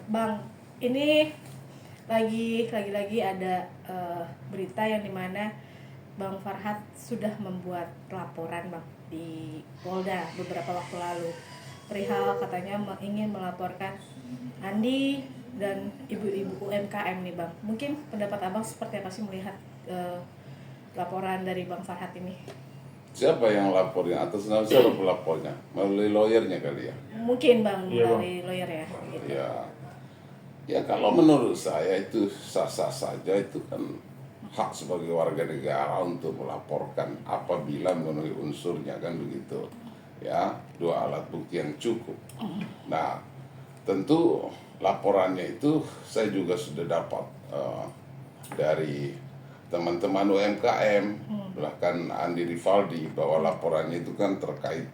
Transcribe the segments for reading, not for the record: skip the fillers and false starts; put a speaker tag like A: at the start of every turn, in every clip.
A: Bang, ini lagi ada berita yang dimana Bang Farhat sudah membuat laporan Bang di Polda beberapa waktu lalu perihal katanya ingin melaporkan Andi dan ibu-ibu UMKM nih Bang. Mungkin pendapat Abang seperti apa sih melihat laporan dari Bang Farhat ini?
B: Siapa yang lapornya? Atas nama siapa pelapornya? Melalui lawyernya kali ya?
A: Mungkin Bang
C: Iya, Bang.
A: melalui lawyer ya gitu.
B: Ya kalau menurut saya itu sah-sah saja, itu kan hak sebagai warga negara untuk melaporkan apabila memenuhi unsurnya, kan begitu. Ya, dua alat bukti yang cukup. Nah, tentu laporannya itu saya juga sudah dapat dari teman-teman UMKM, bahkan Andi Rivaldi, bahwa laporannya itu kan terkait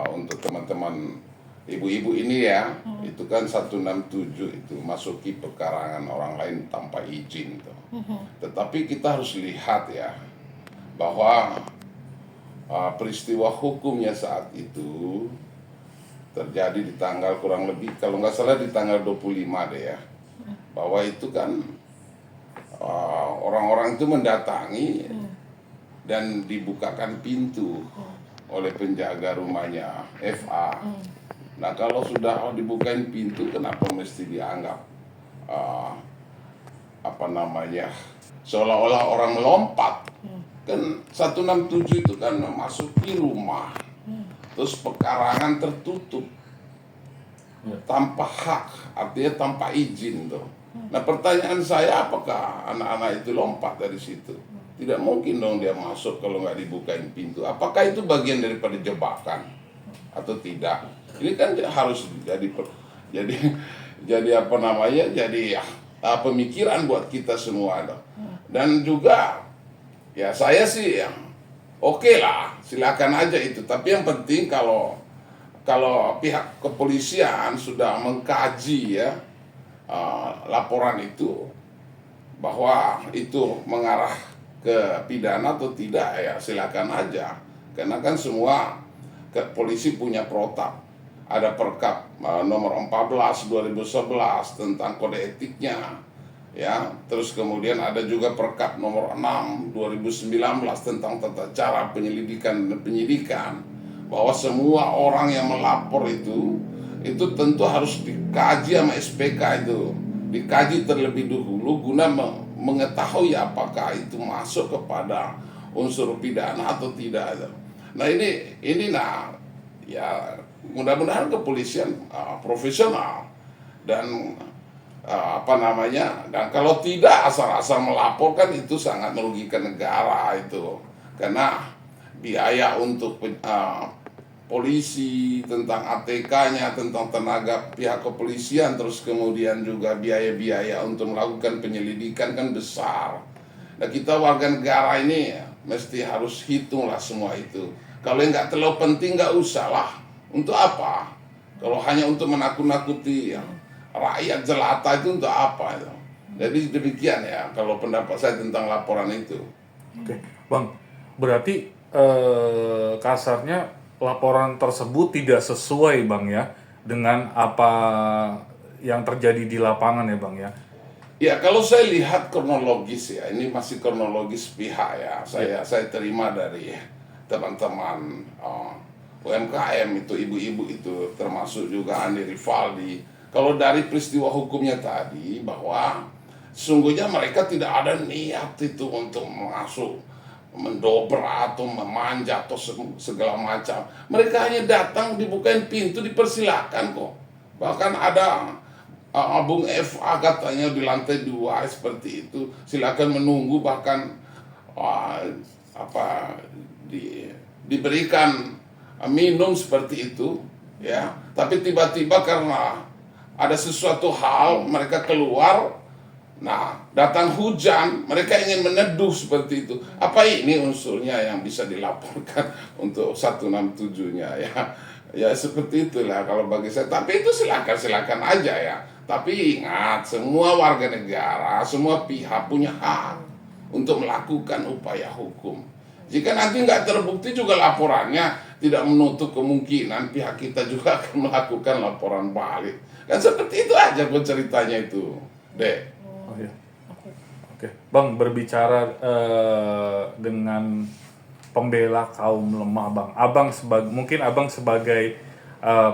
B: untuk teman-teman ibu-ibu ini ya, itu kan 167 itu masuki pekarangan orang lain tanpa izin itu. Tetapi kita harus lihat ya, bahwa peristiwa hukumnya saat itu terjadi di tanggal kurang lebih, kalau nggak salah di tanggal 25 deh ya, bahwa itu kan orang-orang itu mendatangi dan dibukakan pintu oleh penjaga rumahnya FA. Nah kalau sudah dibukain pintu, kenapa mesti dianggap seolah-olah orang melompat? Kan 167 itu kan memasuki rumah, terus pekarangan tertutup tanpa hak, artinya tanpa izin tuh. Nah pertanyaan saya, apakah anak-anak itu lompat dari situ? Tidak mungkin dong dia masuk kalau nggak dibukain pintu. Apakah itu bagian daripada jebakan atau tidak? Ini kan harus jadi apa namanya? Jadi pemikiran buat kita semua dong. Dan juga ya saya sih ya, oke lah, silakan aja itu. Tapi yang penting kalau pihak kepolisian sudah mengkaji ya laporan itu, bahwa itu mengarah ke pidana atau tidak, ya silakan aja. Karena kan semua polisi punya protap. Ada Perkap nomor 14 2011 tentang kode etiknya, ya. Terus kemudian ada juga Perkap nomor 6 2019 tentang tata cara penyelidikan dan penyidikan, bahwa semua orang yang melapor itu tentu harus dikaji sama SPK, itu dikaji terlebih dahulu guna mengetahui apakah itu masuk kepada unsur pidana atau tidak. Nah ini ya mudah-mudahan kepolisian profesional dan dan kalau tidak asal-asal melaporkan, itu sangat merugikan negara itu, karena biaya untuk polisi, tentang ATK-nya, tentang tenaga pihak kepolisian, terus kemudian juga biaya-biaya untuk melakukan penyelidikan kan besar. Nah kita warga negara ini mesti harus hitunglah semua itu. Kalau yang nggak terlalu penting nggak usah lah. Untuk apa? Kalau hanya untuk menakut-nakuti rakyat jelata, itu untuk apa itu? Jadi demikian ya kalau pendapat saya tentang laporan itu.
C: Oke, Bang. Berarti kasarnya laporan tersebut tidak sesuai, Bang ya, dengan apa yang terjadi di lapangan ya, Bang ya.
B: Ya kalau saya lihat kronologis ya, ini masih kronologis pihak ya. Saya terima dari teman-teman UMKM itu, ibu-ibu itu, termasuk juga Andi Rivaldi. Kalau dari peristiwa hukumnya tadi, bahwa sesungguhnya mereka tidak ada niat itu untuk masuk, mendobrak atau memanjat atau segala macam. Mereka hanya datang, dibukain pintu, dipersilakan kok. Bahkan ada Bung FA katanya di lantai 2 seperti itu, silakan menunggu, bahkan diberikan minum seperti itu ya. Tapi tiba-tiba karena ada sesuatu hal mereka keluar, nah datang hujan, mereka ingin meneduh seperti itu. Apa ini unsurnya yang bisa dilaporkan untuk 167-nya ya? Ya seperti itulah kalau bagi saya. Tapi itu silakan aja ya. Tapi ingat, semua warga negara, semua pihak punya hak untuk melakukan upaya hukum. Jika nanti nggak terbukti juga laporannya, tidak menutup kemungkinan pihak kita juga akan melakukan laporan balik. Kan seperti itu aja ceritanya itu, Dek.
C: Oh ya. Oke, Bang, berbicara dengan pembela kaum lemah, Bang. Mungkin Abang sebagai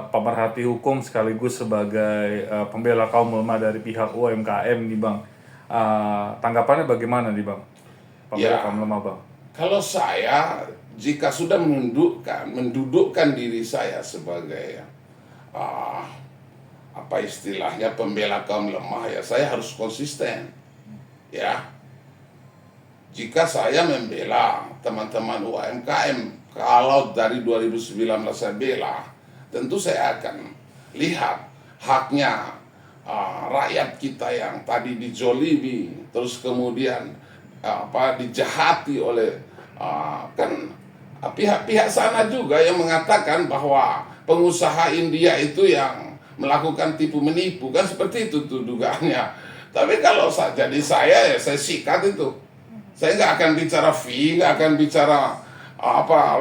C: pemerhati hukum sekaligus sebagai pembela kaum lemah dari pihak UMKM nih, Bang. Tanggapannya bagaimana nih, Bang? Pembela
B: Ya,
C: kaum lemah, Bang.
B: kalau saya jika sudah mendudukkan diri saya sebagai apa istilahnya pembela kaum lemah, ya saya harus konsisten. Ya, jika saya membela teman-teman UMKM, kalau dari 2019 saya bela, tentu saya akan lihat haknya rakyat kita yang tadi dijolimi, terus kemudian dijahati oleh kan pihak-pihak sana juga yang mengatakan bahwa pengusaha India itu yang melakukan tipu menipu, kan seperti itu tuh dugaannya. Tapi kalau jadi saya, ya saya sikat itu. Saya nggak akan bicara fee, nggak akan bicara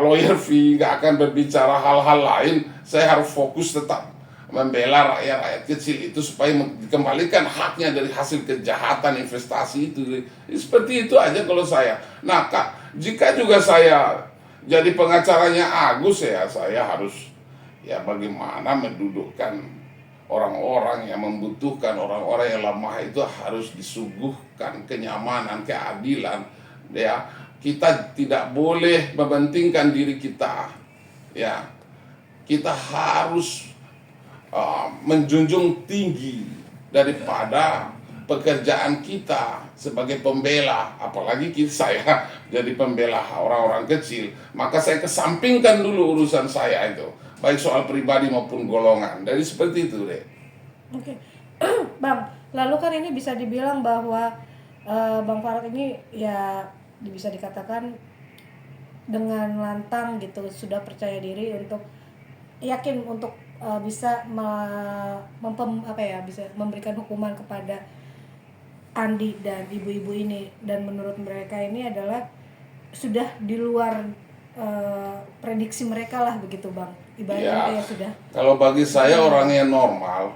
B: lawyer fee, nggak akan berbicara hal-hal lain. Saya harus fokus tetap membela rakyat kecil itu supaya dikembalikan haknya dari hasil kejahatan investasi itu. Seperti itu aja kalau saya. Nah, jika juga saya jadi pengacaranya Agus, ya saya harus ya bagaimana mendudukkan orang-orang yang membutuhkan, orang-orang yang lemah itu harus disuguhkan kenyamanan, keadilan. Ya, kita tidak boleh mementingkan diri kita. Ya, kita harus menjunjung tinggi daripada pekerjaan kita sebagai pembela. Apalagi saya jadi pembela orang-orang kecil, maka saya kesampingkan dulu urusan saya itu, baik soal pribadi maupun golongan. Dari seperti itu, deh.
A: Oke. Bang, lalu kan ini bisa dibilang bahwa Bang Farhat ini ya bisa dikatakan dengan lantang gitu sudah percaya diri untuk yakin untuk bisa bisa memberikan hukuman kepada Andi dan ibu-ibu ini, dan menurut mereka ini adalah sudah di luar prediksi mereka lah begitu, Bang. Ibaratnya
B: Ya,
A: kayak sudah.
B: kalau bagi saya orangnya normal,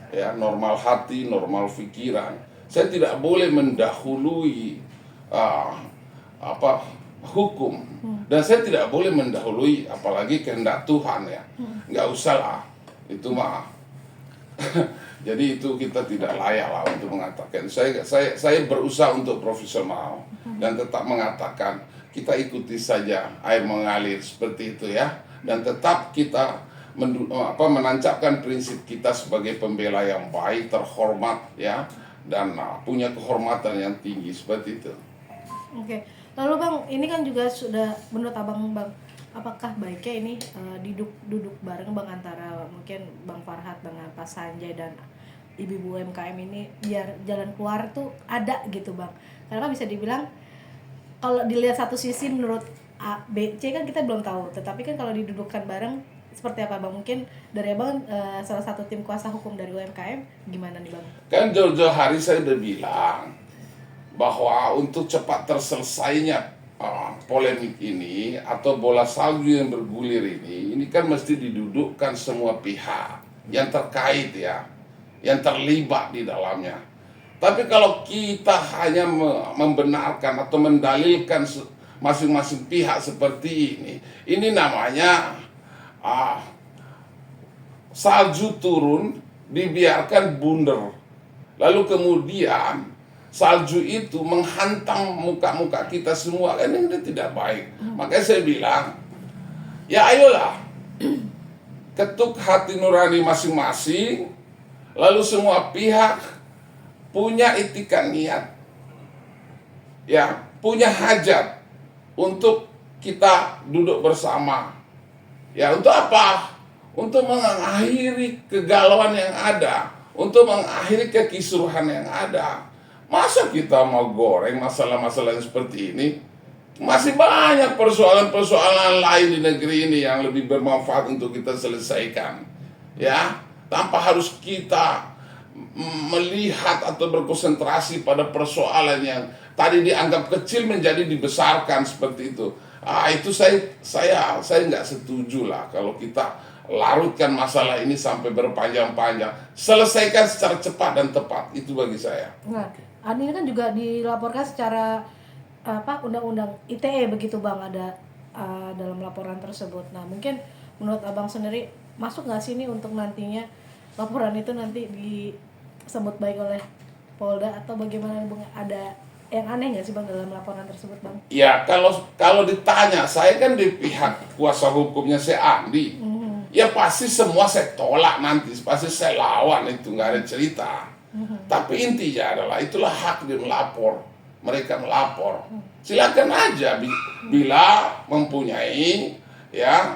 B: ya normal hati, normal pikiran. Saya tidak boleh mendahului hukum, dan saya tidak boleh mendahului apalagi kehendak Tuhan, ya. Nggak usah lah, itu mah. Jadi itu kita tidak layak lah untuk mengatakan. Saya berusaha untuk profesional dan tetap mengatakan kita ikuti saja air mengalir seperti itu, ya, dan tetap kita menancapkan prinsip kita sebagai pembela yang baik, terhormat, ya, dan punya kehormatan yang tinggi seperti itu.
A: Oke. Lalu Bang, ini kan juga sudah menurut Abang, Bang, apakah baiknya ini duduk bareng Bang antara mungkin Bang Farhat dengan Pak Sanjay dan ibu-ibu UMKM ini biar jalan keluar tuh ada gitu, Bang. Karena kan bisa dibilang kalau dilihat satu sisi menurut A, B, C kan kita belum tahu, tetapi kan kalau didudukkan bareng seperti apa, Bang? Mungkin dari Abang salah satu tim kuasa hukum dari UMKM gimana nih, Bang?
B: Kan jauh-jauh hari saya udah bilang bahwa untuk cepat terselesainya polemik ini atau bola salju yang bergulir ini kan mesti didudukkan semua pihak yang terkait, ya, yang terlibat di dalamnya. Tapi kalau kita hanya membenarkan atau mendalilkan masing-masing pihak seperti ini namanya salju turun dibiarkan bundar, lalu kemudian salju itu menghantam muka-muka kita semua, kan ini tidak baik. Makanya saya bilang, ya ayolah ketuk hati nurani masing-masing, lalu semua pihak punya itikan niat, ya, punya hajat untuk kita duduk bersama. Ya, untuk apa? Untuk mengakhiri kegalauan yang ada, untuk mengakhiri kekisruhan yang ada. Masa kita mau goreng masalah-masalah yang seperti ini? Masih banyak persoalan-persoalan lain di negeri ini yang lebih bermanfaat untuk kita selesaikan. Ya, tanpa harus kita melihat atau berkonsentrasi pada persoalan yang tadi dianggap kecil menjadi dibesarkan seperti itu. Itu saya nggak setuju lah kalau kita larutkan masalah ini sampai berpanjang-panjang. Selesaikan secara cepat dan tepat, itu bagi saya.
A: Nah, ini kan juga dilaporkan secara undang-undang ITE begitu Bang, ada dalam laporan tersebut. Nah, mungkin menurut Abang sendiri masuk nggak sih ini untuk nantinya laporan itu nanti disebut baik oleh Polda atau bagaimana Bang? Ada yang aneh nggak sih Bang dalam laporan tersebut Bang?
B: Ya kalau ditanya, saya kan di pihak kuasa hukumnya si Andi. Ya pasti semua saya tolak nanti, pasti saya lawan, itu nggak ada cerita. Tapi intinya adalah itulah hak dia melapor, mereka melapor. Silakan aja bila mempunyai ya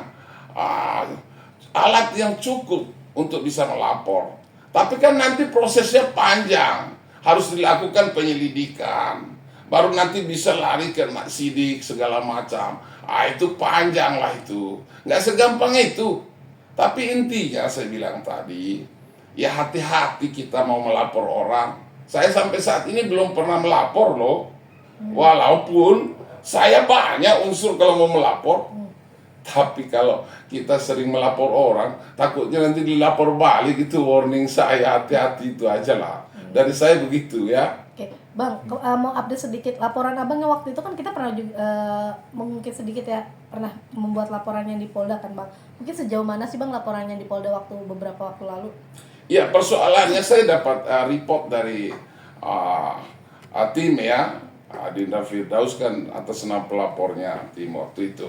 B: alat yang cukup untuk bisa melapor. Tapi kan nanti prosesnya panjang, harus dilakukan penyelidikan, baru nanti bisa lari ke sidik segala macam. Itu panjang lah itu, nggak segampang itu. Tapi intinya saya bilang tadi, ya hati-hati kita mau melapor orang. Saya sampai saat ini belum pernah melapor loh, walaupun saya banyak unsur kalau mau melapor. Tapi kalau kita sering melapor orang, takutnya nanti dilapor balik, itu warning saya, hati-hati, itu aja lah. Dari saya begitu ya.
A: Oke, Bang, mau update sedikit laporan Abangnya waktu itu kan kita pernah juga mungkin sedikit ya pernah membuat laporannya di Polda kan Bang. Mungkin sejauh mana sih Bang laporannya di Polda beberapa waktu lalu?
B: Ya, persoalannya saya dapat report dari tim ya, Dinda Firdaus kan atas nama pelapornya tim waktu itu.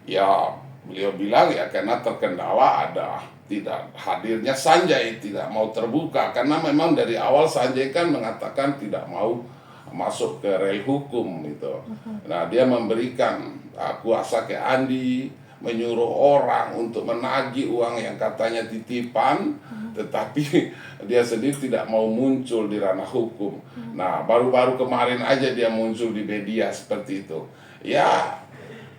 B: Ya, beliau bilang ya karena terkendala ada tidak hadirnya Sanjay, tidak mau terbuka karena memang dari awal Sanjay kan mengatakan tidak mau masuk ke rel hukum gitu. Nah, dia memberikan kuasa ke Andi, menyuruh orang untuk menagih uang yang katanya titipan, tetapi dia sendiri tidak mau muncul di ranah hukum. Nah, baru-baru kemarin aja dia muncul di media seperti itu. Ya,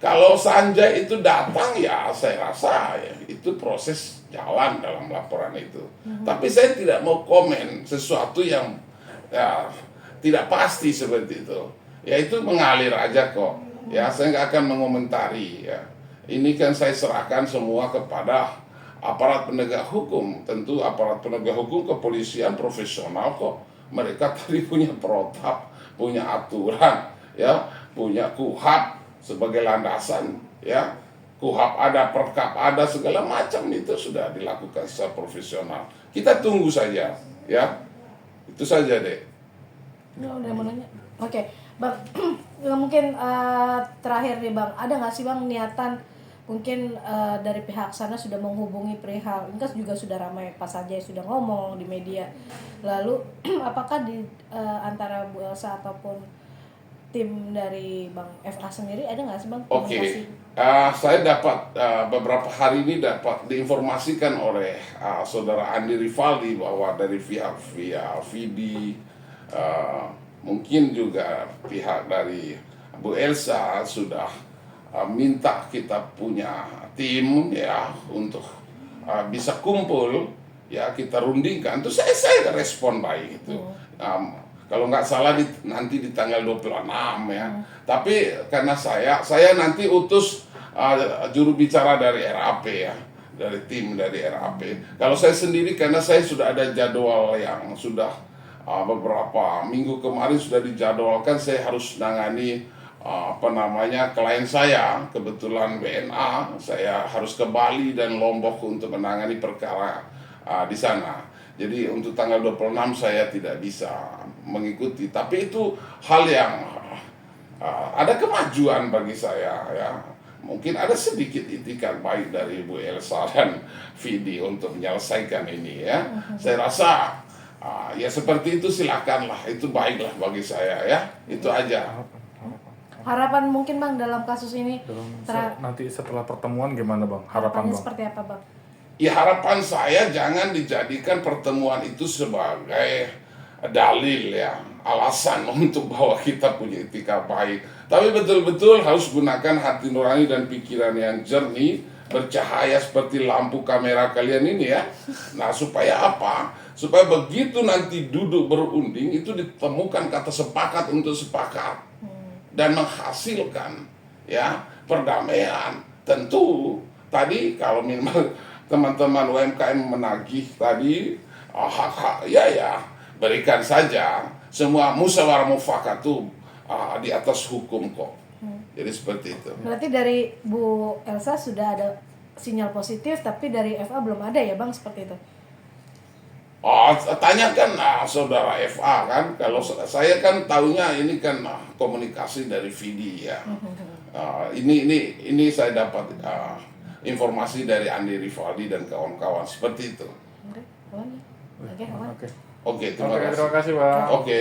B: kalau Sanjay itu datang ya saya rasa ya, itu proses jalan dalam laporan itu. Tapi saya tidak mau komen sesuatu yang ya, tidak pasti seperti itu. Ya itu mengalir aja kok. Ya saya nggak akan mengomentari ya. Ini kan saya serahkan semua kepada aparat penegak hukum. Tentu aparat penegak hukum kepolisian profesional kok. Mereka tadi punya protap, punya aturan, ya, punya KUHAP sebagai landasan, ya, KUHAP ada, Perkap ada, segala macam itu sudah dilakukan secara profesional. Kita tunggu saja, ya, itu saja deh.
A: Udah mau nanya. Oke, Bang, mungkin terakhir nih Bang, ada nggak sih Bang niatan mungkin dari pihak sana sudah menghubungi perihal, ini kan juga sudah ramai pas saja sudah ngomong di media. Lalu apakah di antara Bu Elsa ataupun tim dari Bang FA sendiri ada nggak sih Bang?
B: Oke, saya dapat beberapa hari ini dapat diinformasikan oleh saudara Andi Rivaldi bahwa dari via Vidi, mungkin juga pihak dari Bu Elsa sudah minta kita punya tim ya untuk bisa kumpul ya, kita rundingkan. Terus saya respon baik itu. Kalau nggak salah nanti di tanggal 26 ya. Tapi karena saya nanti utus juru bicara dari RAP ya, dari tim dari RAP. Kalau saya sendiri karena saya sudah ada jadwal yang sudah beberapa minggu kemarin sudah dijadwalkan, saya harus menangani klien saya, kebetulan WNA, saya harus ke Bali dan Lombok untuk menangani perkara di sana. Jadi untuk tanggal 26 saya tidak bisa mengikuti, tapi itu hal yang ada kemajuan bagi saya ya. Mungkin ada sedikit itikat baik dari Bu Elsa dan Vidi untuk menyelesaikan ini ya. Saya rasa ya seperti itu, silakanlah, itu baiklah bagi saya ya. Itu aja.
A: Harapan mungkin Bang dalam kasus ini
C: nanti setelah pertemuan gimana Bang? Harapan Bang
A: seperti apa Bang?
B: Ya harapan saya jangan dijadikan pertemuan itu sebagai dalil ya, alasan untuk bahwa kita punya etika baik. Tapi betul-betul harus gunakan hati nurani dan pikiran yang jernih, bercahaya seperti lampu kamera kalian ini ya. Nah supaya apa? Supaya begitu nanti duduk berunding itu ditemukan kata sepakat untuk sepakat dan menghasilkan ya perdamaian. Tentu tadi kalau minimal teman-teman UMKM menagih tadi hak-hak, ya berikan saja. Semua musyawarah mufakat itu di atas hukum kok. Jadi seperti itu.
A: Berarti dari Bu Elsa sudah ada sinyal positif, tapi dari FA belum ada ya Bang, seperti itu?
B: Tanyakan saudara FA kan. Kalau saya kan tahunya ini kan komunikasi dari VD ya. Ini saya dapat informasi dari Andi Rivaldi dan kawan-kawan seperti itu.
A: Oke, aman. Oke, aman.
C: Oke.
B: Oke, terima kasih.
C: Terima kasih, Bang.
B: Oke.